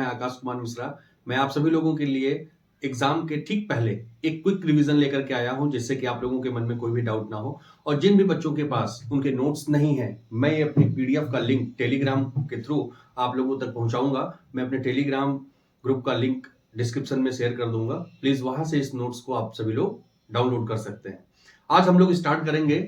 है आकाश कुमार मिश्रा। मैं आप सभी लोगों के लिए एग्जाम के ठीक पहले एक क्विक रिवीजन लेकर के आया हूं, जिससे कि आप लोगों के मन में कोई भी डाउट ना हो। और जिन भी बच्चों के पास उनके नोट्स नहीं है, मैं ये अपनी पीडीएफ का लिंक टेलीग्राम के थ्रू आप लोगों तक पहुंचाऊंगा। मैं अपने टेलीग्राम ग्रुप का लिंक डिस्क्रिप्शन में शेयर कर दूंगा। प्लीज वहां से इस नोट्स को आप सभी लोग डाउनलोड कर सकते हैं। आज हम लोग स्टार्ट करेंगे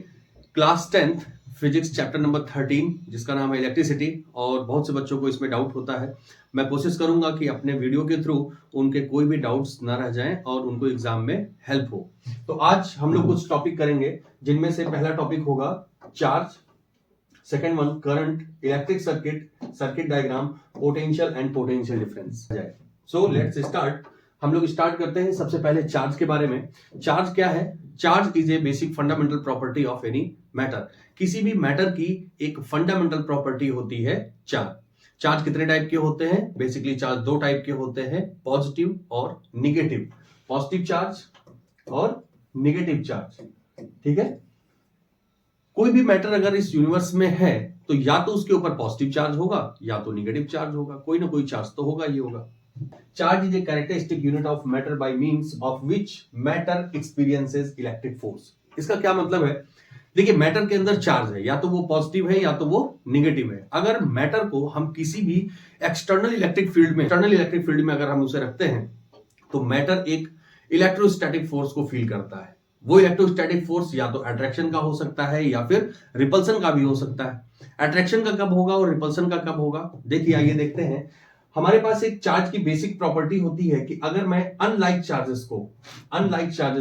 class 10th physics chapter number 13, जिसका नाम है इलेक्ट्रिसिटी। और बहुत से बच्चों को इसमें डाउट होता है। मैं कोशिश करूंगा कि अपने वीडियो के थ्रू उनके कोई भी डाउट्स ना रह जाएं और उनको एग्जाम में हेल्प हो। तो आज हम लोग कुछ टॉपिक करेंगे, जिनमें से पहला टॉपिक होगा charge, second one current, electric circuit, circuit diagram, potential and potential difference. So let's start. हम लोग स्टार्ट करते हैं सबसे पहले चार्ज के बारे में। चार्ज क्या है? Charge is a basic fundamental property of any matter. किसी भी मैटर की एक फंडामेंटल प्रॉपर्टी होती है चार्ज। चार्ज कितने टाइप के होते हैं? बेसिकली चार्ज दो टाइप के होते हैं, पॉजिटिव और निगेटिव। पॉजिटिव चार्ज और निगेटिव चार्ज, ठीक है। कोई भी मैटर अगर इस यूनिवर्स में है तो या तो उसके ऊपर पॉजिटिव चार्ज होगा या तो निगेटिव चार्ज होगा। कोई ना कोई चार्ज तो होगा ही होगा। Charge is a characteristic unit of matter by means of which matter experiences electric force. इसका क्या मतलब है? देखिए, मैटर के अंदर चार्ज है, या तो वो पॉजिटिव है या तो वो निगेटिव है। अगर मैटर को हम किसी भी एक्सटर्नल इलेक्ट्रिक फील्ड में अगर हम उसे रखते हैं तो मैटर एक इलेक्ट्रोस्टैटिक फोर्स को फील करता है। वो इलेक्ट्रोस्टैटिक फोर्स या तो अट्रैक्शन का हो सकता है या फिर रिपल्सन का भी हो सकता है। अट्रैक्शन का कब होगा और रिपल्सन का कब होगा? देखिए, आइए देखते हैं। हमारे पास एक चार्ज की बेसिक प्रॉपर्टी होती है कि अगर मैं अनलाइक चार्जेस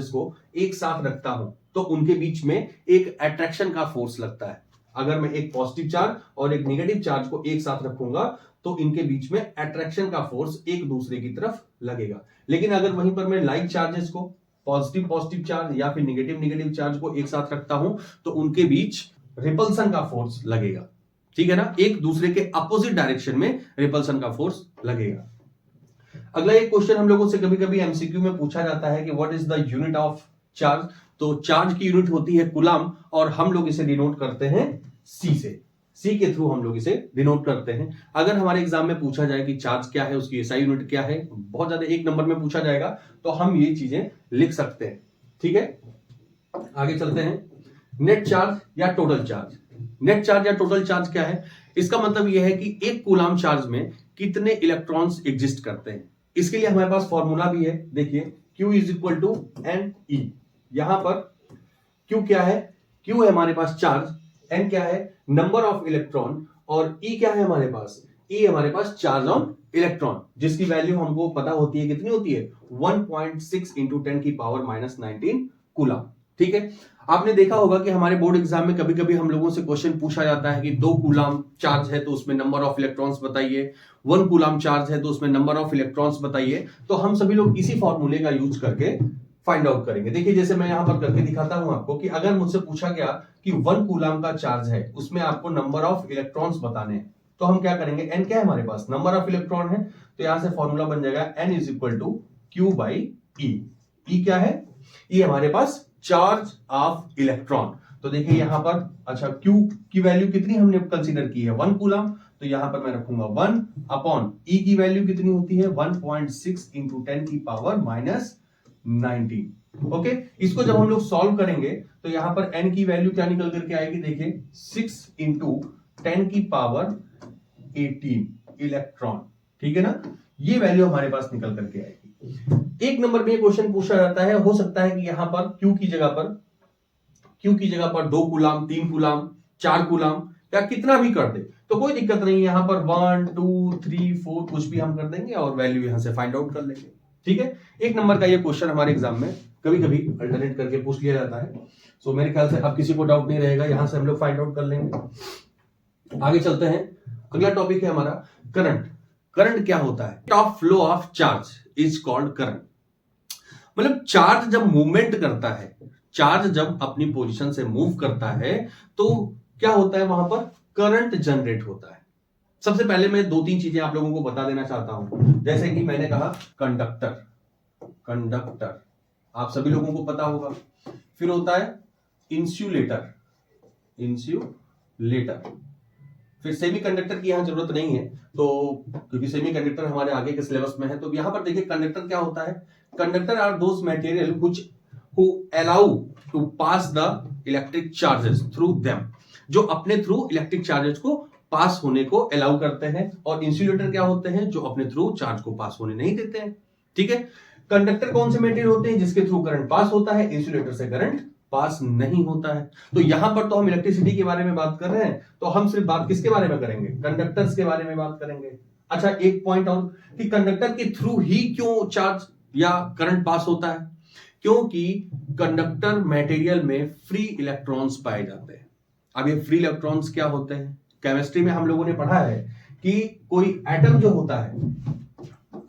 को एक साथ रखता हूं तो उनके बीच में एक अट्रैक्शन का फोर्स लगता है। अगर मैं एक पॉजिटिव चार्ज और एक नेगेटिव चार्ज को एक साथ रखूंगा तो इनके बीच में अट्रैक्शन का फोर्स एक दूसरे की तरफ लगेगा। लेकिन अगर वहीं पर मैं लाइक चार्जेस को, पॉजिटिव चार्ज या फिर निगेटिव चार्ज को एक साथ रखता हूं तो उनके बीच रिपल्सन का फोर्स लगेगा, ठीक है ना। एक दूसरे के अपोजिट डायरेक्शन में रिपल्सन का फोर्स लगेगा। अगला एक क्वेश्चन हम लोगों से कभी कभी एमसीक्यू में पूछा जाता है कि what is the unit of charge. तो चार्ज की यूनिट होती है कूलम और हम लोग इसे डिनोट करते हैं सी से। सी के थ्रू हम लोग इसे डिनोट करते हैं। अगर हमारे एग्जाम में पूछा जाए कि चार्ज क्या है, उसकी एसआई यूनिट क्या है, बहुत ज्यादा एक नंबर में पूछा जाएगा तो हम ये चीजें लिख सकते हैं, ठीक है। आगे चलते हैं। नेट चार्ज या टोटल चार्ज। नेट चार्ज या टोटल चार्ज क्या है? इसका मतलब यह है कि एक कूलम चार्ज में कितने इलेक्ट्रॉन्स एग्जिस्ट करते हैं। इसके लिए हमारे पास फॉर्मूला भी है। देखिए, Q is equal to n e. यहां पर Q क्या है? Q है हमारे पास चार्ज, N क्या है? नंबर ऑफ इलेक्ट्रॉन, और E क्या है हमारे पास? E हमारे पास चार्ज ऑन इलेक्ट्रॉन, जिसकी वैल्यू हमको पता होती है। कितनी होती है? 1.6 इंटू 10 की पावर -19 कूलम, ठीक है। आपने देखा होगा कि हमारे बोर्ड एग्जाम में कभी कभी हम लोगों से क्वेश्चन पूछा जाता है कि 2 कूलम चार्ज है तो उसमें नंबर ऑफ इलेक्ट्रॉन्स बताइए, 1 कूलम चार्ज है तो उसमें नंबर ऑफ इलेक्ट्रॉन्स बताइए। तो हम सभी लोग इसी फॉर्मूले का यूज करके फाइंड आउट करेंगे। देखिए, जैसे मैं यहां पर करके दिखाता हूं आपको कि अगर मुझसे पूछा गया कि 1 कूलम का चार्ज है, उसमें आपको नंबर ऑफ इलेक्ट्रॉन्स बताने हैं, तो हम क्या करेंगे? एन क्या है हमारे पास? नंबर ऑफ इलेक्ट्रॉन है, तो यहां से फॉर्मूला बन जाएगा N is equal to Q by E. E क्या है? ई हमारे पास चार्ज ऑफ इलेक्ट्रॉन। तो देखिए यहां पर, अच्छा, Q की वैल्यू कितनी हमने कंसीडर की है? 1 कूलम, तो यहां पर मैं रखूंगा 1 अपॉन E की वैल्यू कितनी होती है? 1.6 इंटू 10 की पावर -19। ओके, इसको जब हम लोग सॉल्व करेंगे तो यहां पर N की वैल्यू क्या निकल करके आएगी? देखिए, 6 इंटू 10 की पावर 18 इलेक्ट्रॉन, ठीक है ना। ये वैल्यू हमारे पास निकल करके आएगी। एक नंबर में क्वेश्चन पूछा जाता है, हो सकता है कि यहां पर Q की जगह पर 2 कूलम, 3 कूलम, 4 कूलम या कितना भी कर दे तो कोई दिक्कत नहीं। यहां पर 1 2 3 4 कुछ भी हम कर देंगे और वैल्यू यहां से फाइंड आउट कर लेंगे, ठीक है। एक नंबर का ये क्वेश्चन हमारे एग्जाम में कभी कभी अल्टरनेट करके पूछ लिया जाता है। सो मेरे ख्याल से अब किसी को डाउट नहीं रहेगा, यहां से हम लोग फाइंड आउट कर लेंगे। आगे चलते हैं। अगला टॉपिक है हमारा करंट। करंट क्या होता है? Of flow of charge is called current. मतलब चार्ज जब मूवमेंट करता है, चार्ज जब अपनी पोजीशन से मूव करता है तो क्या होता है? वहां पर करंट जनरेट होता है। सबसे पहले मैं 2-3 चीजें आप लोगों को बता देना चाहता हूं। जैसे कि मैंने कहा कंडक्टर आप सभी लोगों को पता होगा। फिर होता है इंसुलेटर। फिर सेमीकंडक्टर की यहाँ जरूरत नहीं है, तो क्योंकि सेमीकंडक्टर हमारे आगे के सिलेबस में है। तो यहाँ पर देखिए कंडक्टर क्या होता है, conductor are those material which who allow to pass the electric charges through them, जो अपने थ्रू इलेक्ट्रिक चार्जेस को पास होने को अलाउ करते हैं। और इंसुलेटर क्या होते हैं, जो अपने थ्रू चार्ज को पास होने नहीं देते हैं। ठीक है, कंडक्टर कौन से मटेरियल होते हैं, जिसके थ्रू करंट पास होता है, इंसुलेटर से करंट पास नहीं होता है। तो यहां पर तो हम इलेक्ट्रिसिटी के बारे में बात कर रहे हैं, तो हम सिर्फ बात किसके बारे में करेंगे, कंडक्टर्स के बारे में बात करेंगे। अच्छा, एक पॉइंट और कि कंडक्टर के थ्रू ही क्यों चार्ज या करंट पास होता है, क्योंकि कंडक्टर मटेरियल में फ्री इलेक्ट्रॉन्स पाए जाते हैं। अब ये फ्री इलेक्ट्रॉन्स क्या होते हैं, केमिस्ट्री में हम लोगों ने पढ़ा है कि कोई एटम जो होता है,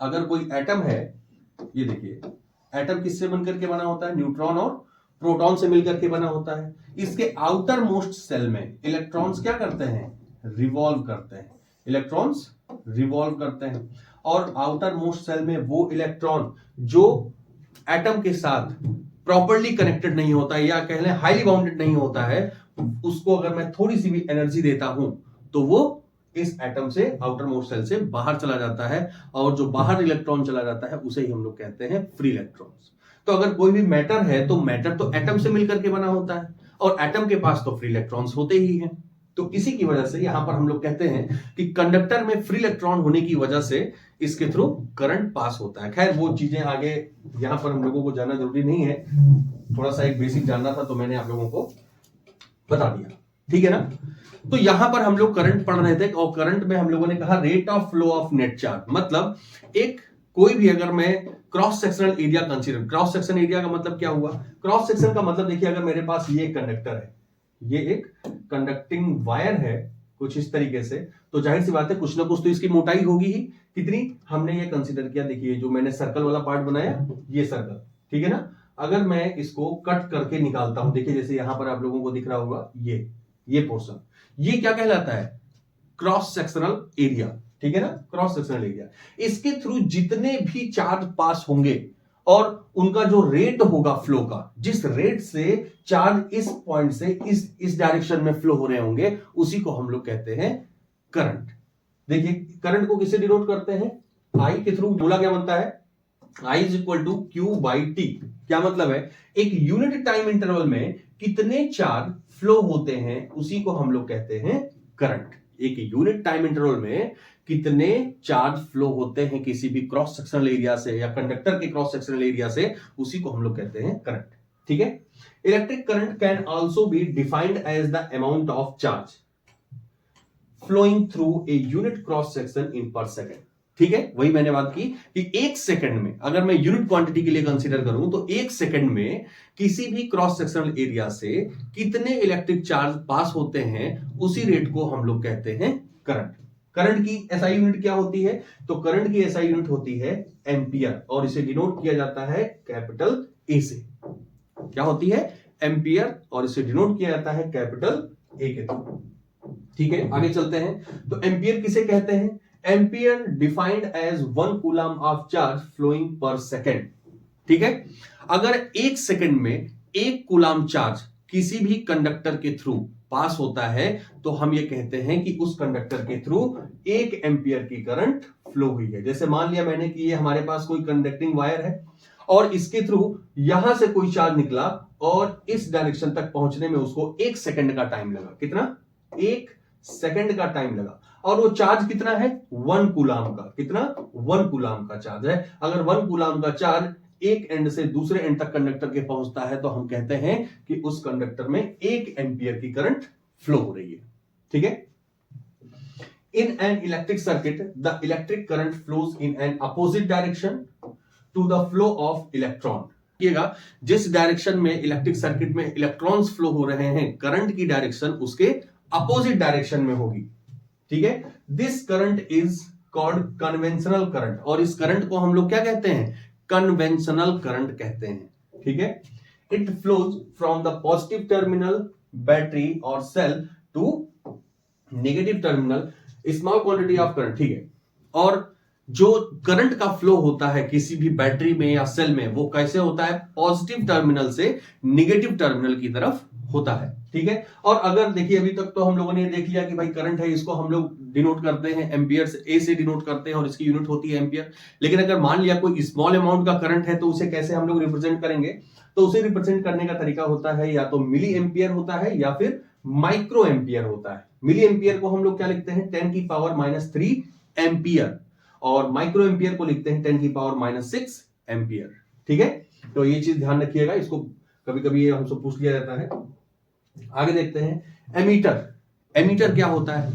अगर कोई एटम है, ये देखिए एटम किससे बनकर के बना होता है, न्यूट्रॉन और प्रोटॉन से मिलकर के बना होता है। इसके आउटर मोस्ट सेल में इलेक्ट्रॉन्स क्या करते हैं, रिवॉल्व करते हैं, इलेक्ट्रॉन्स रिवॉल्व करते हैं। और आउटर मोस्ट सेल में वो इलेक्ट्रॉन जो एटम के साथ प्रॉपर्ली कनेक्टेड नहीं होता है, या कह लें हाईली बाउंडेड नहीं होता है, उसको अगर मैं थोड़ी सी भी एनर्जी देता हूं तो वो इस एटम से, आउटर मोस्ट सेल से बाहर चला जाता है, और जो बाहर इलेक्ट्रॉन चला जाता है उसे ही हम लोग कहते हैं फ्री इलेक्ट्रॉन्स। तो अगर कोई भी मैटर है तो मैटर तो एटम से मिलकर के बना होता है, और एटम के पास तो फ्री इलेक्ट्रॉन्स होते ही हैं। तो इसी की वजह से यहां पर हम लोग कहते हैं कि कंडक्टर में फ्री इलेक्ट्रॉन होने की वजह से इसके थ्रू करंट पास होता है। खैर वो चीजें आगे यहां पर हम लोगों को जानना जरूरी नहीं है, थोड़ा सा एक बेसिक जानना था तो मैंने आप लोगों को बता दिया, ठीक है ना। तो यहां पर हम लोग करंट पढ़ रहे थे, और करंट में हम लोगों ने कहा rate of flow of net charge, मतलब एक कोई भी अगर मैं cross sectional area consider, cross section area का मतलब क्या हुआ, क्रॉस सेक्शन का मतलब देखिए अगर मेरे पास ये कंडक्टर है, ये एक कंडक्टिंग वायर है कुछ इस तरीके से, तो जाहिर सी बात है कुछ ना कुछ तो इसकी मोटाई होगी ही। कितनी, हमने ये कंसीडर किया, देखिए जो मैंने सर्कल वाला पार्ट बनाया, ये सर्कल, ठीक है ना। अगर मैं इसको कट करके निकालता हूं, देखिए जैसे यहां पर आप लोगों को दिख रहा होगा ये पोर्शन, ये क्या कहलाता है, क्रॉस सेक्शनल एरिया, ठीक है ना, क्रॉस सेक्शनल एरिया। इसके थ्रू जितने भी चार्ज पास होंगे और उनका जो रेट होगा फ्लो का, जिस रेट से चार्ज इस पॉइंट से इस डायरेक्शन में फ्लो हो रहे होंगे, उसी को हम लोग कहते हैं करंट। देखिए करंट को किससे डिनोट करते हैं, आई के थ्रू। बोला क्या बनता है, I is equal to Q by T. क्या मतलब है, एक यूनिट टाइम इंटरवल में कितने चार्ज फ्लो होते हैं उसी को हम लोग कहते हैं करंट। एक यूनिट टाइम इंटरवल में कितने चार्ज फ्लो होते हैं किसी भी क्रॉस सेक्शनल एरिया से या कंडक्टर के क्रॉस सेक्शनल एरिया से, उसी को हम लोग कहते हैं करंट, ठीक है। Electric current can also be defined as the amount of charge flowing through a unit cross section in per second, ठीक है। वही मैंने बात की कि एक सेकंड में, अगर मैं यूनिट क्वांटिटी के लिए कंसीडर करूं तो एक सेकंड में किसी भी क्रॉस सेक्शनल एरिया से कितने इलेक्ट्रिक चार्ज पास होते हैं, उसी रेट को हम लोग कहते हैं करंट। करंट की एसआई यूनिट क्या होती है, तो करंट की एसआई यूनिट होती है एम्पियर, और इसे डिनोट किया जाता है कैपिटल ए से। क्या होती है, एम्पियर, और इसे डिनोट किया जाता है कैपिटल ए के थ्रू, ठीक है। आगे चलते हैं, तो एम्पियर किसे कहते हैं, ampere defined as 1 coulomb of charge flowing per second, ठीक है। अगर एक सेकंड में 1 कूलम चार्ज किसी भी कंडक्टर के थ्रू पास होता है तो हम ये कहते हैं कि उस कंडक्टर के थ्रू 1 एम्पियर की करंट फ्लो हुई है। जैसे मान लिया मैंने कि ये हमारे पास कोई कंडक्टिंग वायर है और इसके थ्रू यहां से कोई चार्ज निकला और इस डायरेक्शन तक पहुंचने में उसको 1 सेकंड का टाइम लगा। कितना, 1 सेकंड का टाइम लगा, और वो चार्ज कितना है, 1 कूलम का। कितना, 1 कूलम का चार्ज है। अगर 1 कूलम का चार्ज एक एंड से दूसरे एंड तक कंडक्टर के पहुंचता है तो हम कहते हैं कि उस कंडक्टर में 1 एम्पियर की करंट फ्लो हो रही है, ठीक है। In an electric circuit the electric current flows in an opposite direction to the flow of electron. जिस डायरेक्शन में इलेक्ट्रिक सर्किट में इलेक्ट्रॉन्स फ्लो हो रहे हैं, करंट की डायरेक्शन उसके अपोजिट डायरेक्शन में होगी, ठीक है। This current is called conventional current, और इस करंट को हम लोग क्या कहते हैं, कन्वेंशनल करंट कहते हैं, ठीक है। It flows from the positive terminal battery और cell to negative terminal small quantity of current, ठीक है। और जो करंट का फ्लो होता है किसी भी बैटरी में या सेल में, वो कैसे होता है, पॉजिटिव टर्मिनल से निगेटिव टर्मिनल की तरफ होता है। ठीक है, और अगर देखिए अभी तक तो हम लोगों ने देख लिया कि भाई करंट है, इसको हम लोग डिनोट करते हैं एम्पियर से, ए से डिनोट करते हैं और इसकी यूनिट होती है एम्पियर। लेकिन अगर मान लिया कोई स्मॉल अमाउंट का करंट है तो उसे कैसे हम लोग रिप्रेजेंट करेंगे, तो उसे रिप्रेजेंट करने का तरीका होता है या तो मिली एम्पियर होता है या फिर माइक्रो एम्पियर होता है। मिली एम्पियर को हम लोग क्या लिखते हैं, 10 की पावर -3 एम्पियर, और माइक्रो एम्पियर को लिखते हैं 10 की पावर -6 एम्पियर। ठीक है, तो ये चीज ध्यान रखिएगा, इसको कभी कभी हमसे पूछ लिया जाता है। आगे देखते हैं एमीटर। एमीटर क्या होता है?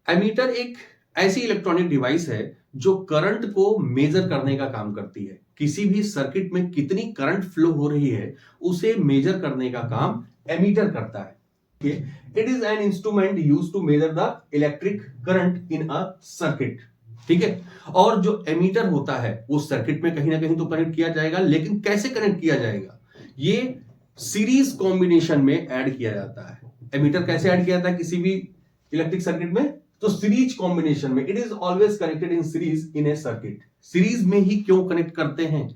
एमीटर एक ऐसी इलेक्ट्रॉनिक डिवाइस है जो करंट को मेजर करने का काम करती है। किसी भी सर्किट में कितनी करंट फ्लो हो रही है उसे मेजर करने का काम एमीटर करता है। It is an instrument used to measure the electric current in a circuit. ठीक है, और जो एमीटर होता है उस सर्किट में कहीं ना कहीं तो कनेक्ट किया जाएगा, लेकिन कैसे कनेक्ट किया जाएगा, ये सीरीज कॉम्बिनेशन में ऐड किया जाता है। एमीटर कैसे ऐड किया जाता है किसी भी इलेक्ट्रिक सर्किट में, तो सीरीज कॉम्बिनेशन में। It is always connected in series in A circuit. Series में ही क्यों कनेक्ट करते हैं?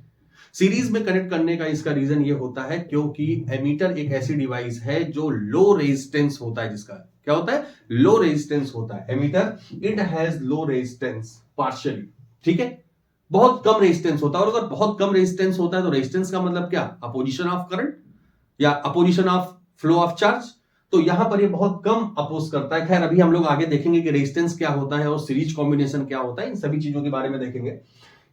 सीरीज में कनेक्ट करने का इसका रीजन ये होता है क्योंकि एमीटर एक ऐसी डिवाइस है जो लो रेजिस्टेंस होता है। जिसका क्या होता है, लो रेजिस्टेंस होता है। Ammeter it has low resistance partially. ठीक है, बहुत कम रेजिस्टेंस होता है, और अगर बहुत कम रेजिस्टेंस होता है तो रेजिस्टेंस का मतलब क्या, अपोजिशन ऑफ करंट या opposition of flow of charge. तो यहां पर ये बहुत कम अपोज करता है। खैर अभी हम लोग आगे देखेंगे कि रेजिस्टेंस क्या होता है और सीरीज कॉम्बिनेशन क्या होता है, इन सभी चीजों के बारे में देखेंगे।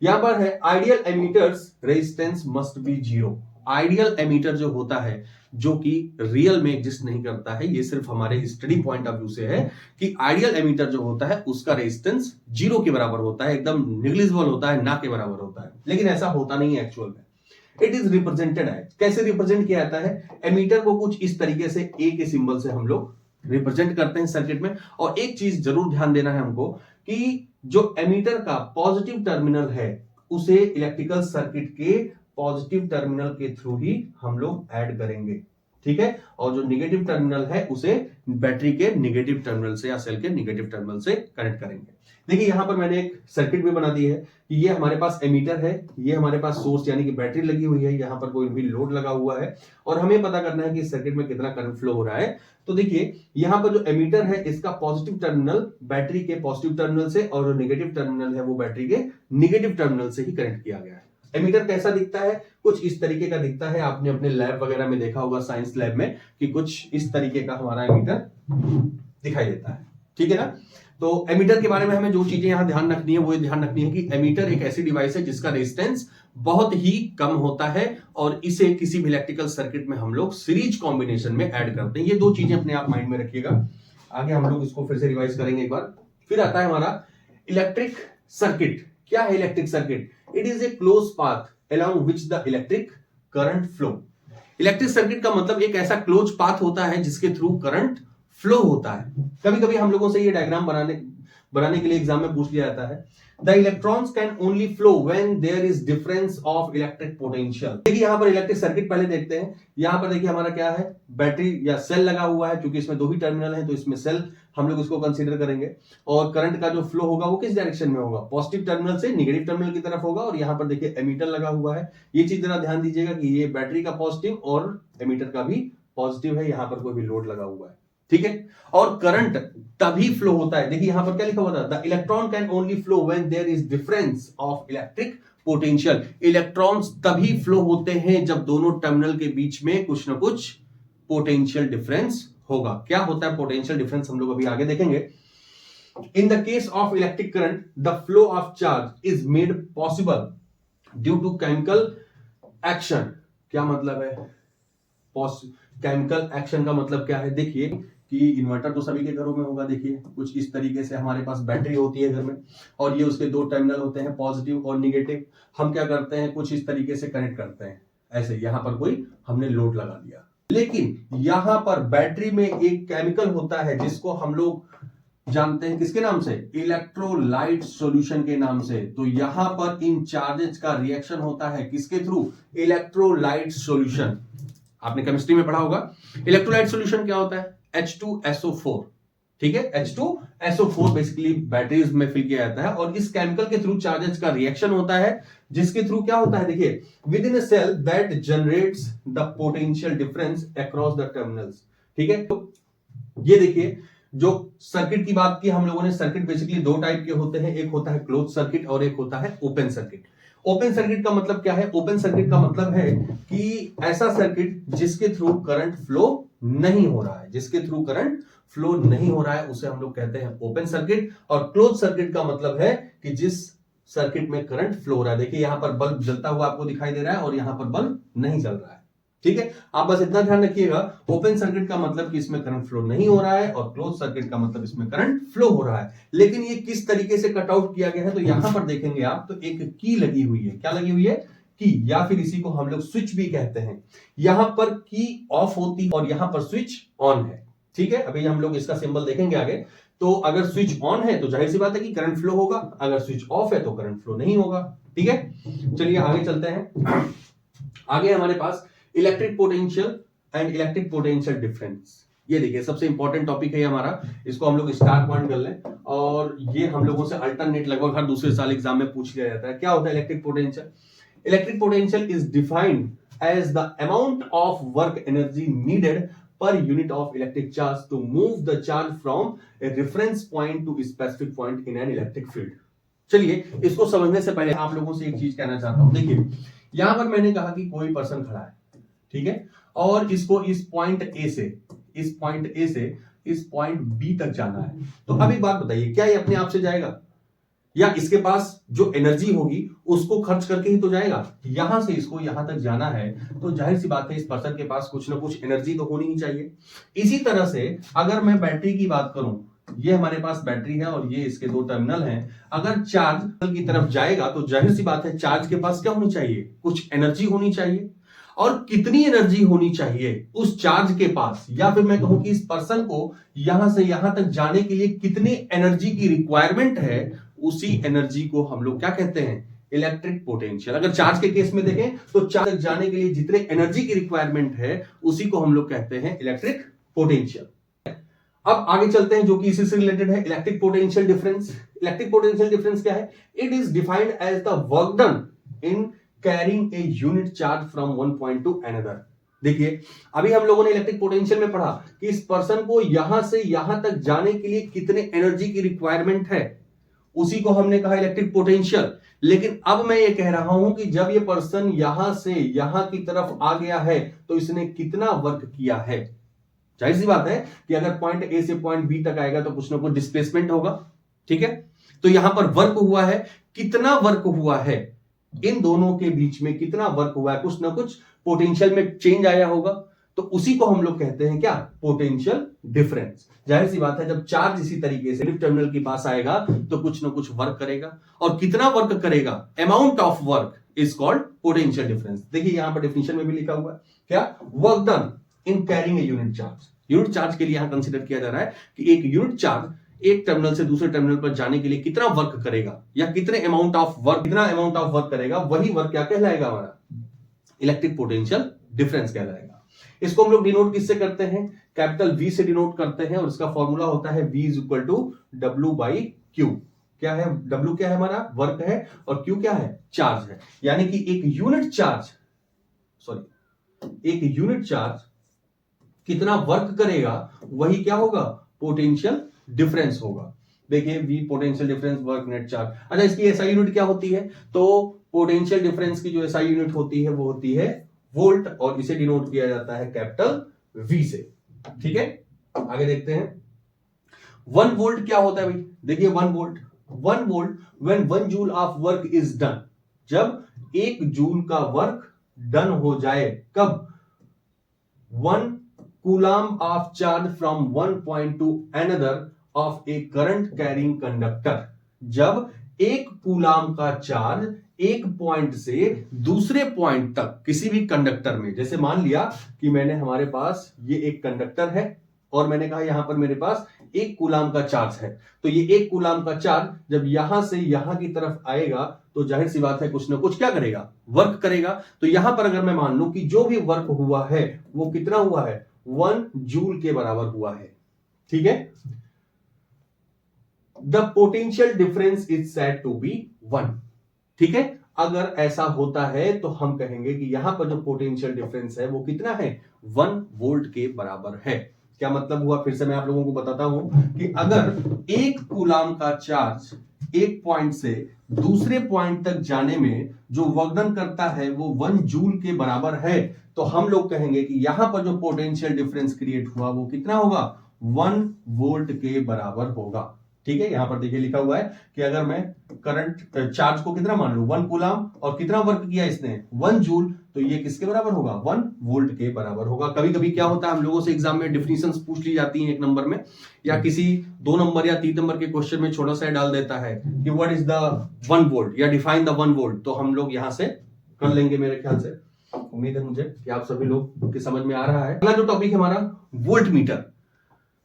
यहां पर है ideal ammeters resistance must be 0। Ideal ammeter जो होता है, जो कि रियल में एग्जिस्ट नहीं करता है, ये सिर्फ हमारे स्टडी पॉइंट ऑफ व्यू से है कि आइडियल एमीटर जो होता है उसका रेजिस्टेंस 0 के बराबर होता है, एकदम निग्लिजिबल होता है, ना के बराबर होता है। लेकिन ऐसा होता नहीं है एक्चुअल में। इट इज रिप्रेजेंटेड है। कैसे रिप्रेजेंट किया जाता है? एमीटर को कुछ इस तरीके से ए के सिंबल से हम लोग रिप्रेजेंट करते हैं सर्किट में। और एक चीज जरूर ध्यान देना है हमको कि जो एमीटर का पॉजिटिव टर्मिनल है उसे इलेक्ट्रिकल सर्किट के पॉजिटिव टर्मिनल के थ्रू ही हम लोग ऐड करेंगे। ठीक है, और जो निगेटिव टर्मिनल है उसे बैटरी के निगेटिव टर्मिनल से या सेल के निगेटिव टर्मिनल से कनेक्ट करेंगे। देखिए यहां पर मैंने एक सर्किट भी बना दी है कि ये हमारे पास एमीटर है, ये हमारे पास सोर्स यानी कि बैटरी लगी हुई है, यहां पर कोई भी लोड लगा हुआ है, और हमें पता करना है कि सर्किट में कितना करंट फ्लो हो रहा है। तो देखिए यहां पर जो एमीटर है इसका पॉजिटिव टर्मिनल बैटरी के पॉजिटिव टर्मिनल से, और जो निगेटिव टर्मिनल है वो बैटरी के निगेटिव टर्मिनल से ही कनेक्ट किया गया है। एमीटर कैसा दिखता है? कुछ इस तरीके का दिखता है। आपने अपने लैब वगैरह में देखा होगा, साइंस लैब में, कि कुछ इस तरीके का हमारा एमीटर दिखाई देता है। ठीक है ना? तो एमीटर के बारे में हमें जो चीजें यहां ध्यान रखनी है वो ध्यान रखनी है कि एमीटर एक ऐसी डिवाइस है जिसका रेजिस्टेंस बहुत ही कम होता है, और इसे किसी भी इलेक्ट्रिकल सर्किट में हम लोग सीरीज कॉम्बिनेशन में ऐड करते हैं। ये दो चीजें अपने आप माइंड में रखिएगा। आगे हम लोग इसको फिर से रिवाइज करेंगे एक बार। फिर आता है हमारा इलेक्ट्रिक सर्किट। क्या है electric circuit? It is a close path along which the electric current flow. Electric circuit का मतलब एक ऐसा क्लोज पाथ होता है जिसके थ्रू करंट फ्लो होता है। कभी कभी हम लोगों से ये डायग्राम बनाने के लिए एग्जाम में पूछ लिया जाता है, the electrons can only flow when there is difference of electric potential. देखिए यहां पर इलेक्ट्रिक सर्किट पहले देखते हैं। यहां पर देखिए हमारा क्या है, बैटरी या सेल लगा हुआ है, क्योंकि इसमें दो ही टर्मिनल है तो इसमें सेल हम लोग इसको कंसीडर करेंगे। और करंट का जो फ्लो होगा वो किस डायरेक्शन में होगा, पॉजिटिव टर्मिनल से निगेटिव टर्मिनल की तरफ होगा। और यहां पर देखिए एमीटर लगा हुआ है। ये चीज जरा ध्यान दीजिएगा कि ये बैटरी का पॉजिटिव और एमीटर का भी पॉजिटिव है, यहां पर कोई भी लोड लगा हुआ है। ठीक है, और करंट तभी फ्लो होता है। देखिए यहां पर क्या लिखा हुआ था, the electron can only flow when there is difference of electric potential. Electrons तभी फ्लो होते हैं जब दोनों टर्मिनल के बीच में कुछ ना कुछ पोटेंशियल डिफरेंस होगा। क्या होता है पोटेंशियल डिफरेंस, हम लोग अभी आगे देखेंगे। In the case of electric current the flow of charge is made possible due to chemical action. क्या मतलब है केमिकल एक्शन का मतलब क्या है? देखिए कि इन्वर्टर तो सभी के घरों में होगा। देखिए कुछ इस तरीके से हमारे पास बैटरी होती है घर में, और ये उसके दो टर्मिनल होते हैं, पॉजिटिव और निगेटिव। हम क्या करते हैं, कुछ इस तरीके से कनेक्ट करते हैं, ऐसे यहां पर कोई हमने लोड लगा दिया। लेकिन यहां पर बैटरी में एक केमिकल होता है जिसको हम लोग जानते हैं किसके नाम से, इलेक्ट्रोलाइट सॉल्यूशन के नाम से। तो यहां पर इन चार्जेस का रिएक्शन होता है किसके थ्रू, इलेक्ट्रोलाइट सॉल्यूशन। आपने केमिस्ट्री में पढ़ा होगा। इलेक्ट्रोलाइट सॉल्यूशन क्या होता है, H2SO4। ठीक है, H2SO4 बेसिकली बैटरीज में फिल किया जाता है और इस केमिकल के थ्रू चार्जेस का रिएक्शन होता है, जिसके थ्रू क्या होता है, देखिए, within a cell that generates the potential difference across the terminals. ठीक है, तो ये देखिए, जो सर्किट की बात की हम लोगों ने, सर्किट बेसिकली दो टाइप के होते हैं, एक होता है क्लोज सर्किट और एक होता है ओपन सर्किट। ओपन सर्किट का मतलब क्या है? ओपन सर्किट का मतलब है कि ऐसा सर्किट जिसके थ्रू करंट फ्लो नहीं हो रहा है, जिसके थ्रू करंट फ्लो नहीं हो रहा है उसे हम लोग कहते हैं ओपन सर्किट। और क्लोज सर्किट का मतलब है कि जिस सर्किट में करंट फ्लो हो रहा है, देखिए यहां पर बल्ब जलता हुआ आपको दिखाई दे रहा है और यहां पर बल्ब नहीं जल रहा है। ठीक है, आप बस इतना ध्यान रखिएगा, ओपन सर्किट का मतलब कि इसमें करंट फ्लो नहीं हो रहा है और क्लोज सर्किट का मतलब इसमें करंट फ्लो हो रहा है। लेकिन ये किस तरीके से कट आउट किया गया है, तो यहां पर देखेंगे आप, तो एक की लगी हुई है। क्या लगी हुई है? की, या फिर इसी को हम लोग स्विच भी कहते हैं। यहां पर की ऑफ होती है और यहां पर स्विच ऑन है। ठीक है, अभी हम लोग इसका सिंबल देखेंगे आगे। तो अगर स्विच ऑन है तो जाहिर सी बात है कि करंट फ्लो होगा, अगर स्विच ऑफ है तो करंट फ्लो नहीं होगा। ठीक है, चलिए आगे चलते हैं। आगे हमारे पास electric potential and electric potential difference. ये देखिए सबसे इंपॉर्टेंट टॉपिक है हमारा, इसको हम लोग स्टार पॉइंट कर लें। और ये हम लोगों से अल्टरनेट लगभग हर दूसरे साल एग्जाम में पूछ लिया जाता है। क्या होता है electric potential? Electric potential is defined as the amount of work energy needed per unit of electric charge to move the charge from a reference point to a specific point in an electric field। चलिए इसको समझने से पहले आप लोगों से एक चीज कहना चाहता हूं। देखिए यहां पर मैंने कहा कि कोई पर्सन खड़ा है, ठीक है, और इसको इस पॉइंट ए से इस पॉइंट बी तक जाना है। तो अब एक बात बताइए, क्या ये अपने आप से जाएगा या इसके पास जो एनर्जी होगी उसको खर्च करके ही तो जाएगा? यहां से इसको यहां तक जाना है तो जाहिर सी बात है इस पर्सन के पास कुछ ना कुछ एनर्जी तो होनी ही चाहिए। इसी तरह से अगर मैं बैटरी की बात करूं, ये हमारे पास बैटरी है और ये इसके दो टर्मिनल हैं। अगर चार्ज की तरफ जाएगा तो जाहिर सी बात है चार्ज के पास क्या होनी चाहिए? कुछ एनर्जी होनी चाहिए। और कितनी एनर्जी होनी चाहिए उस चार्ज के पास, या फिर मैं कहूं कि इस पर्सन को यहां से यहां तक जाने के लिए कितनी एनर्जी की रिक्वायरमेंट है, उसी एनर्जी को हम लोग क्या कहते हैं? Electric potential. अगर चार्ज के केस में देखें तो चार्ज तक जाने के लिए जितने एनर्जी की रिक्वायरमेंट है उसी को हम लोग कहते हैं इलेक्ट्रिक पोटेंशियल। अब आगे चलते हैं जो कि इसी से रिलेटेड है, electric potential difference. Electric potential difference क्या है? It is defined as the work done in carrying a unit charge from one point to another. देखिए अभी हम लोगों ने इलेक्ट्रिक पोटेंशियल में पढ़ा कि इस पर्सन को यहां से यहां तक जाने के लिए कितने एनर्जी की रिक्वायरमेंट है, उसी को हमने कहा इलेक्ट्रिक पोटेंशियल। लेकिन अब मैं ये कह रहा हूं कि जब ये पर्सन यहां से यहां की तरफ आ गया है तो इसने कितना वर्क किया है। जाहिर सी बात है कि अगर पॉइंट ए से पॉइंट बी तक आएगा तो कुछ ना कुछ डिस्प्लेसमेंट होगा। ठीक है, तो यहां पर वर्क हुआ है, कितना वर्क हुआ है, इन दोनों के बीच में कितना वर्क हुआ है, कुछ ना कुछ पोटेंशियल में चेंज आया होगा। तो उसी को हम लोग कहते हैं क्या? Potential difference. जाहिर सी बात है जब चार्ज इसी तरीके से टर्मिनल के पास आएगा तो कुछ ना कुछ वर्क करेगा, और कितना वर्क करेगा, amount of work is called potential difference. देखिए यहां पर डेफिनेशन में भी लिखा हुआ है क्या? Work done in carrying a unit charge. Unit charge के लिए यहां कंसीडर किया जा रहा है कि एक यूनिट चार्ज एक टर्मिनल से दूसरे टर्मिनल पर जाने के लिए कितना वर्क करेगा या कितने अमाउंट ऑफ वर्क करेगा, वही वर्क क्या कहलाएगा? हमारा इलेक्ट्रिक पोटेंशियल डिफरेंस कहलाएगा। इसको हम लोग डिनोट किससे करते हैं? कैपिटल V से डिनोट करते हैं और इसका फॉर्मूला होता है V is equal to W by Q। क्या है? W क्या है? हमारा वर्क है, और Q क्या है? चार्ज है। यानी कि एक यूनिट चार्ज कितना वर्क करेगा वही क्या होगा? पोटेंशियल डिफरेंस होगा। देखिए V potential difference work net charge. अच्छा, इसकी एसआई यूनिट क्या होती है? तो पोटेंशियल डिफरेंस की जो एसआई यूनिट होती है वो होती है वोल्ट, और इसे डिनोट किया जाता है कैपिटल V से। ठीक है, आगे देखते हैं 1 वोल्ट क्या होता है भाई? देखिए 1 volt when 1 joule of work is done, जब 1 जूल का वर्क डन हो जाए। कब? 1 coulomb of charge from one point to another of A current carrying conductor, जब 1 कूलम का चार्ज एक पॉइंट से दूसरे पॉइंट तक किसी भी कंडक्टर में, जैसे मान लिया कि मैंने हमारे पास ये एक कंडक्टर है और मैंने कहा यहां पर मेरे पास 1 कूलम का चार्ज है, तो ये 1 कूलम का चार्ज जब यहां से यहां की तरफ आएगा तो जाहिर सी बात है कुछ ना कुछ क्या करेगा? वर्क करेगा। तो यहां पर अगर मैं मान लूं कि जो भी वर्क हुआ है वो कितना हुआ है? 1 जूल के बराबर हुआ है। ठीक है, the potential difference is said to be 1। ठीक है, अगर ऐसा होता है तो हम कहेंगे कि यहां पर जो पोटेंशियल डिफरेंस है वो कितना है, 1 वोल्ट के बराबर है। क्या मतलब हुआ, फिर से मैं आप लोगों को बताता हूं कि अगर एक कूलाम का चार्ज एक पॉइंट से दूसरे पॉइंट तक जाने में जो वर्कडन करता है वो 1 जूल के बराबर है, तो हम लोग कहेंगे कि यहां पर जो पोटेंशियल डिफरेंस क्रिएट हुआ वो कितना होगा, 1 वोल्ट के बराबर होगा। ठीक है, यहां पर देखिए लिखा हुआ है कि अगर मैं करंट चार्ज को कितना मान लू, 1 कूलाम, और कितना वर्क किया इसने, 1 जूल, तो ये किसके बराबर होगा, 1 वोल्ट के बराबर होगा। कभी कभी क्या होता है, हम लोगों से एग्जाम में डिफिनेशंस पूछ ली जाती हैं 1 नंबर में, या किसी 2 नंबर या 3 नंबर के क्वेश्चन में छोटा सा डाल देता है कि व्हाट इज द 1 वोल्ट या डिफाइन द 1 वोल्ट, तो हम लोग यहां से कर लेंगे मेरे ख्याल से। उम्मीद है मुझे कि आप सभी लोग के समझ में आ रहा है। अगला जो टॉपिक है हमारा वोल्ट मीटर।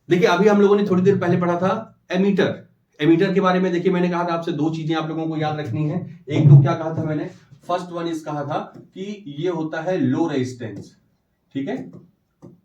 देखिए अभी हम लोगों ने थोड़ी देर पहले पढ़ा था एमीटर। एमीटर के बारे में देखिए मैंने कहा था आपसे 2 चीजें आप लोगों को याद रखनी है। एक तो क्या कहा था मैंने, फर्स्ट वन इज कहा था कि ये होता है लो रेजिस्टेंस। ठीक है,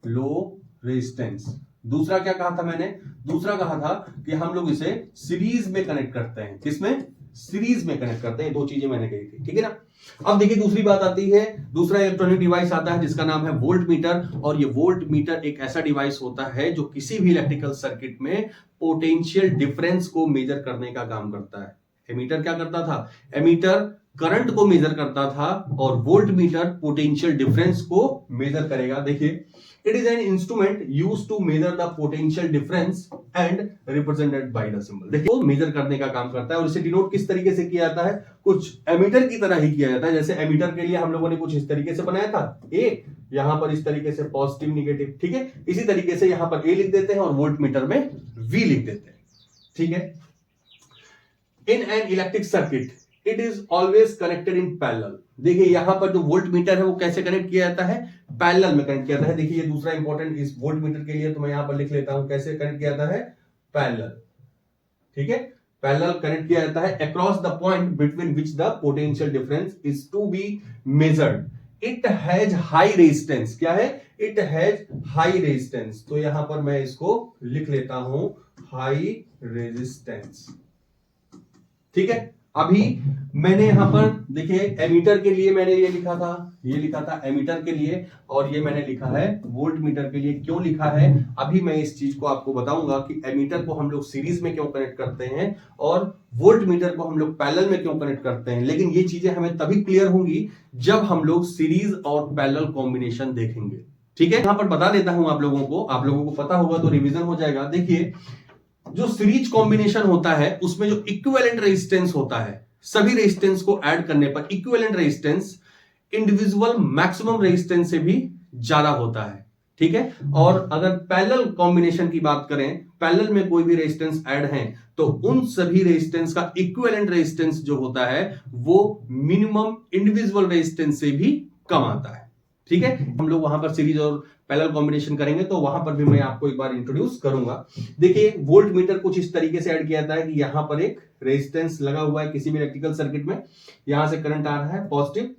लो रेजिस्टेंस। दूसरा क्या कहा था मैंने, दूसरा कहा था कि हम लोग इसे सीरीज में कनेक्ट करते हैं। किसमें, सीरीज में कनेक्ट करते हैं। 2 चीजें मैंने कही थी। ठीक है ना। अब देखिए दूसरी बात आती है, दूसरा इलेक्ट्रॉनिक डिवाइस आता है जिसका नाम है वोल्ट मीटर। और ये वोल्ट मीटर एक ऐसा डिवाइस होता है जो किसी भी इलेक्ट्रिकल सर्किट में पोटेंशियल डिफरेंस को मेजर करने का काम करता है। एमीटर क्या करता था, एमीटर करंट को मेजर करता था और वोल्ट मीटर पोटेंशियल डिफरेंस को मेजर करेगा। देखिए, it is an instrument used to measure the potential difference and represented by the symbol. देखिए वो मेजर करने का काम करता है और इसे डिनोट किस तरीके से किया जाता है, कुछ एमीटर की तरह ही किया जाता है। जैसे एमीटर के लिए हम लोगों ने कुछ इस तरीके से बनाया था, ए, यहां पर इस तरीके से पॉजिटिव निगेटिव। ठीक है, इसी तरीके से यहां पर ए लिख देते हैं और वोल्ट मीटर में वी लिख देते हैं। ठीक है, in an electric circuit it is always connected in parallel. देखिए यहां पर जो वोल्ट मीटर है वो कैसे कनेक्ट किया जाता है, पैरेलल में कनेक्ट किया जाता है। देखिए ये दूसरा इंपॉर्टेंट इस वोल्ट मीटर के लिए तो मैं यहां पर लिख लेता हूं कैसे कनेक्ट किया जाता है, पैरेलल। ठीक है, पैरेलल कनेक्ट किया जाता है across the point between which the potential difference is to be measured. It has high resistance. क्या है, इट हैज हाई रेजिस्टेंस। तो यहां पर मैं इसको लिख लेता हूं हाई रेजिस्टेंस। ठीक है, अभी मैंने यहां पर देखिए एमीटर के लिए मैंने ये लिखा था एमीटर के लिए, और ये मैंने लिखा है वोल्ट मीटर के लिए। क्यों लिखा है, अभी मैं इस चीज को आपको बताऊंगा कि एमीटर को हम लोग सीरीज में क्यों कनेक्ट करते हैं और वोल्ट मीटर को हम लोग पैरेलल में क्यों कनेक्ट करते हैं। लेकिन ये चीजें हमें तभी क्लियर होंगी जब हम लोग सीरीज और पैरेलल कॉम्बिनेशन देखेंगे। ठीक है, यहां पर बता देता हूं आप लोगों को पता होगा तो रिवीजन हो जाएगा। देखिए जो सीरीज कॉम्बिनेशन होता है उसमें जो इक्विवेलेंट रेजिस्टेंस होता है, सभी रेजिस्टेंस को ऐड करने पर equivalent resistance individual maximum resistance से भी ज्यादा होता है। ठीक है, और अगर पैरेलल कॉम्बिनेशन की बात करें, पैरेलल में कोई भी रेजिस्टेंस ऐड है तो उन सभी रेजिस्टेंस का इक्विवेलेंट रेजिस्टेंस जो होता है वो मिनिमम इंडिविजुअल रेजिस्टेंस से भी कम आता है। ठीक है, हम लोग वहां पर सीरीज और पैरेलल कॉम्बिनेशन करेंगे तो वहां पर भी मैं आपको एक बार इंट्रोड्यूस करूंगा। देखिए वोल्ट मीटर कुछ इस तरीके से ऐड किया जाता है कि यहां पर एक रेजिस्टेंस लगा हुआ है किसी भी इलेक्ट्रिकल सर्किट में, यहां से करंट आ रहा है पॉजिटिव।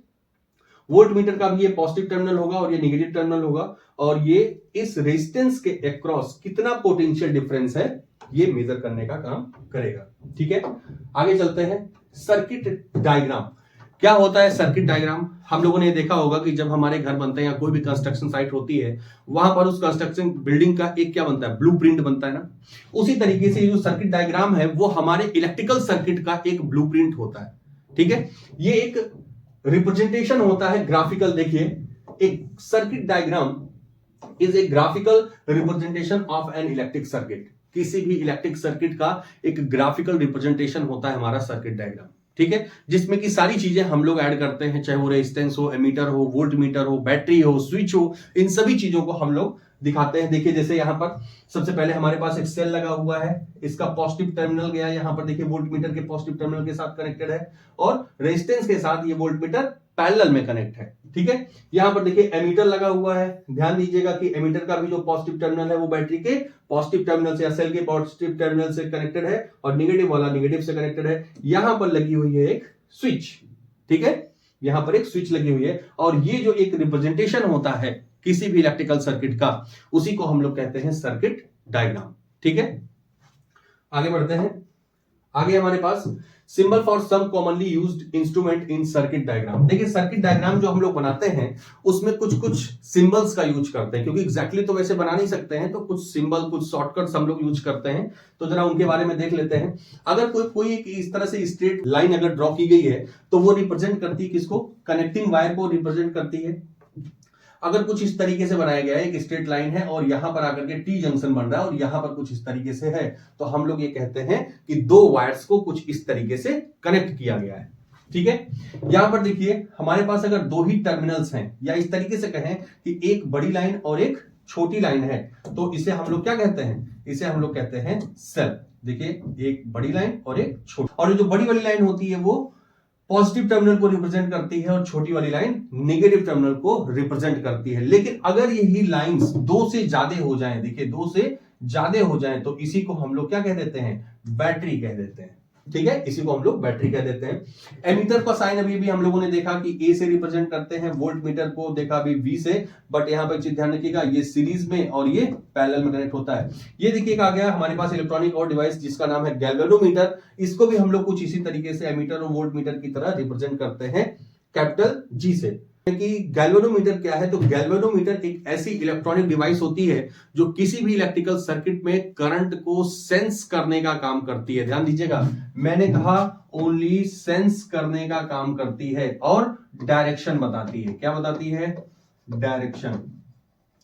वोल्ट मीटर का भी ये पॉजिटिव टर्मिनल होगा और ये नेगेटिव टर्मिनल होगा, और ये इस रेजिस्टेंस के अक्रॉस कितना पोटेंशियल डिफरेंस है ये मेजर करने का काम करेगा। ठीक है, आगे चलते हैं। सर्किट डायग्राम क्या होता है, सर्किट डायग्राम हम लोगों ने देखा होगा कि जब हमारे घर बनते हैं या कोई भी कंस्ट्रक्शन साइट होती है वहां पर उस कंस्ट्रक्शन बिल्डिंग का एक क्या बनता है, ब्लूप्रिंट बनता है ना। उसी तरीके से जो सर्किट डायग्राम है वो हमारे इलेक्ट्रिकल सर्किट का एक ब्लूप्रिंट होता है। ठीक है, ये एक रिप्रेजेंटेशन होता है ग्राफिकल। देखिए एक circuit diagram is a graphical representation of N electric circuit. किसी भी इलेक्ट्रिक सर्किट का एक ग्राफिकल रिप्रेजेंटेशन होता है हमारा सर्किट डायग्राम। ठीक है, जिसमें की सारी चीजें हम लोग ऐड करते हैं, चाहे वो रेजिस्टेंस हो, एमीटर हो, वोल्ट मीटर हो, बैटरी हो, स्विच हो, इन सभी चीजों को हम लोग दिखाते हैं। देखिए जैसे यहां पर सबसे पहले हमारे पास एक सेल लगा हुआ है, इसका पॉजिटिव टर्मिनल गया यहां पर, देखिए वोल्ट मीटर के पॉजिटिव टर्मिनल के साथ कनेक्टेड है और रेजिस्टेंस के साथ ये वोल्ट मीटर पैरेलल में कनेक्ट है। ठीक है, यहां पर देखिए एमीटर लगा हुआ है। ध्यान दीजिएगा कि एमीटर का भी जो पॉजिटिव टर्मिनल है वो बैटरी के पॉजिटिव टर्मिनल से या सेल के पॉजिटिव टर्मिनल से कनेक्टेड है और नेगेटिव वाला नेगेटिव से कनेक्टेड है। यहां पर लगी हुई है एक स्विच। ठीक है, यहां पर एक स्विच लगी हुई है और ये जो एक रिप्रेजेंटेशन होता है किसी भी इलेक्ट्रिकल सर्किट का, उसी को हम लोग कहते हैं सर्किट डायग्राम। ठीक है, आगे बढ़ते हैं। आगे हमारे पास symbol for some commonly used instrument in circuit diagram. देखिए सर्किट डायग्राम जो हम लोग बनाते हैं उसमें कुछ कुछ सिंबल्स का यूज करते हैं, क्योंकि एग्जैक्टली तो वैसे बना नहीं सकते हैं, तो कुछ सिंबल कुछ शॉर्टकट्स हम लोग यूज करते हैं। तो जरा उनके बारे में देख लेते हैं। अगर कोई इस तरह से स्ट्रेट लाइन अगर ड्रॉ की गई है तो वो रिप्रेजेंट करती है किसको? कनेक्टिंग वायर को रिप्रेजेंट करती है। अगर कुछ इस तरीके से बनाया गया है, एक स्ट्रेट लाइन है और यहां पर आकर के टी जंक्शन बन रहा है और यहां पर कुछ इस तरीके से है, तो हम लोग ये कहते हैं कि दो वायर्स को कुछ इस तरीके से कनेक्ट किया गया है। ठीक है, यहां पर देखिए हमारे पास अगर दो ही टर्मिनल्स हैं, या इस तरीके से कहें कि एक बड़ी लाइन और एक छोटी लाइन है, तो इसे हम लोग क्या कहते हैं? इसे हम लोग कहते हैं सेल। देखिए एक बड़ी लाइन और एक छोटी, और जो बड़ी वाली लाइन होती है वो पॉजिटिव टर्मिनल को रिप्रेजेंट करती है और छोटी वाली लाइन नेगेटिव टर्मिनल को रिप्रेजेंट करती है। लेकिन अगर यही लाइंस दो से ज्यादा हो जाएं, देखिए दो से ज्यादा हो जाएं, तो इसी को हम लोग क्या कह देते हैं? बैटरी कह देते हैं। ठीक है, इसी को हम लोग बैटरी कह देते हैं। एमीटर का साइन अभी भी हम लोगों ने देखा कि ए से रिप्रेजेंट करते हैं, वोल्ट मीटर को देखा अभी वी से, बट यहां पर एक चीज ध्यान रखिएगा, ये सीरीज में और ये पैरेलल में कनेक्ट होता है। ये देखिए आ गया हमारे पास इलेक्ट्रॉनिक और डिवाइस जिसका नाम है गैल्वेनोमीटर। इसको भी हम लोग कुछ इसी तरीके से एमीटर और वोल्ट मीटर की तरह रिप्रेजेंट करते हैं कैपिटल जी से। कि गैल्वेनोमीटर क्या है? तो गैल्वेनोमीटर एक ऐसी इलेक्ट्रॉनिक डिवाइस होती है जो किसी भी इलेक्ट्रिकल सर्किट में करंट को सेंस करने का काम करती है। ध्यान दीजिएगा, मैंने कहा ओनली सेंस करने का काम करती है और डायरेक्शन बताती है। क्या बताती है? डायरेक्शन।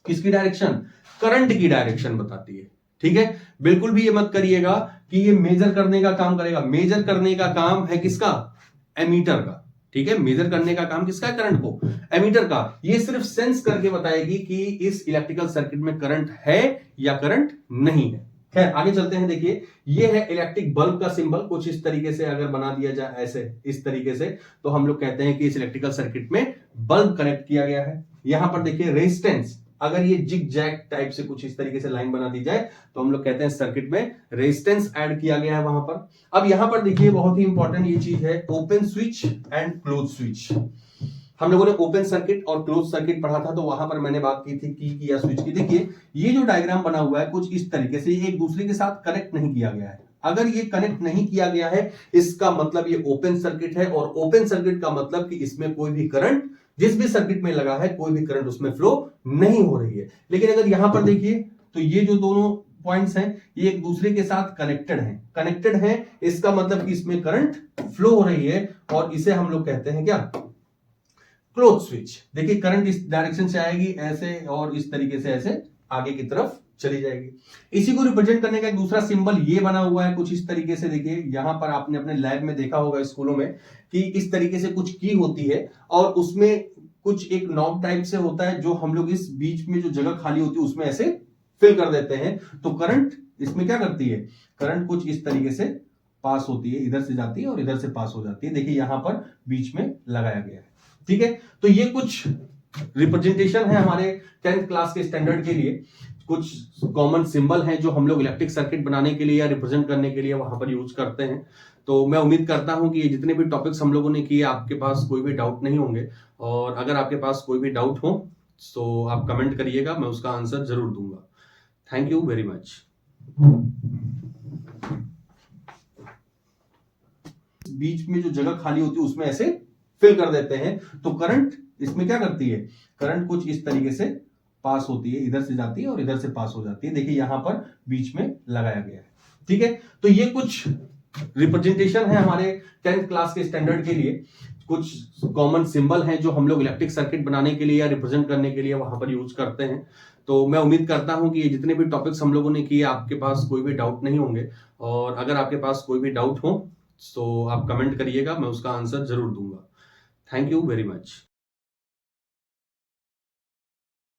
किसकी डायरेक्शन? करंट की डायरेक्शन बताती है। ठीक है, बिल्कुल भी ये मत करिएगा कि ये मेजर करने का काम करेगा। मेजर करने का काम है किसका? एमीटर का। ठीक है, मेजर करने का काम किसका है? करंट को। एमीटर का ये सिर्फ सेंस करके बताएगी कि इस इलेक्ट्रिकल सर्किट में करंट है या करंट नहीं है। खैर आगे चलते हैं। देखिए ये है इलेक्ट्रिक बल्ब का सिंबल, कुछ इस तरीके से अगर बना दिया जाए ऐसे इस तरीके से, तो हम लोग कहते हैं कि इस इलेक्ट्रिकल सर्किट में बल्ब कनेक्ट किया गया है। यहां पर देखिए रेजिस्टेंस, अगर ये जिग जैग टाइप से कुछ इस तरीके से लाइन बना दी जाए तो हम लोग कहते हैं सर्किट में रेजिस्टेंस ऐड किया गया है वहां पर। अब यहां पर देखिए बहुत ही इंपॉर्टेंट ये चीज है, open switch and close switch. हम लोगों ने ओपन सर्किट और क्लोज सर्किट पढ़ा था, तो वहां पर मैंने बात की थी की या स्विच की। देखिए ये जो डायग्राम बना हुआ है कुछ इस तरीके से, एक दूसरे के साथ कनेक्ट नहीं किया गया है। अगर ये कनेक्ट नहीं किया गया है इसका मतलब ये ओपन सर्किट है, और ओपन सर्किट का मतलब कि इसमें कोई भी करंट, जिस भी सर्किट में लगा है कोई भी करंट उसमें फ्लो नहीं हो रही है। लेकिन अगर यहां पर देखिए तो ये जो दोनों पॉइंट्स हैं ये एक दूसरे के साथ कनेक्टेड हैं, इसका मतलब कि इसमें करंट फ्लो हो रही है, और इसे हम लोग कहते हैं क्या? Close switch. देखिए करंट इस डायरेक्शन से आएगी ऐसे, और इस तरीके से ऐसे आगे की तरफ चली जाएगी। इसी को रिप्रेजेंट करने का एक दूसरा सिंबल ये बना हुआ है कुछ इस तरीके से। देखिए यहां पर आपने अपने लैब में देखा होगा स्कूलों में कि इस तरीके से कुछ की होती है, और उसमें कुछ एक नॉब टाइप से होता है जो हम लोग इस बीच में जो जगह खाली होती है उसमें ऐसे फिल कर देते हैं। तो करंट इसमें क्या करती है? करंट कुछ इस तरीके से पास होती है, इधर से जाती है और इधर से पास हो जाती है। देखिए यहां पर बीच में लगाया गया है। ठीक है, तो ये कुछ रिप्रेजेंटेशन है हमारे 10th क्लास के स्टैंडर्ड के लिए। कुछ कॉमन सिंबल हैं जो हम लोग इलेक्ट्रिक सर्किट बनाने के लिए या रिप्रेजेंट करने के लिए वहां पर यूज करते हैं। तो मैं उम्मीद करता हूं कि ये जितने भी टॉपिक्स हम लोगों ने किए आपके पास कोई भी डाउट नहीं होंगे, और अगर आपके पास कोई भी डाउट हो तो आप कमेंट करिएगा, मैं उसका आंसर जरूर दूंगा। Thank you very much. बीच में जो जगह खाली होती है उसमें ऐसे फिल कर देते हैं, तो करंट इसमें क्या करती है? करंट कुछ इस तरीके से पास होती है, इधर से जाती है और इधर से पास हो जाती है। देखिए यहां पर बीच में लगाया गया है। ठीक है, तो ये कुछ रिप्रेजेंटेशन है हमारे 10th क्लास के स्टैंडर्ड के लिए। कुछ कॉमन सिंबल हैं जो हम लोग इलेक्ट्रिक सर्किट बनाने के लिए या रिप्रेजेंट करने के लिए वहां पर यूज करते हैं। तो मैं उम्मीद करता हूं कि ये जितने भी टॉपिक्स हम लोगों ने किए आपके पास कोई भी डाउट नहीं होंगे, और अगर आपके पास कोई भी डाउट हो तो आप कमेंट करिएगा, मैं उसका आंसर जरूर दूंगा। Thank you very much.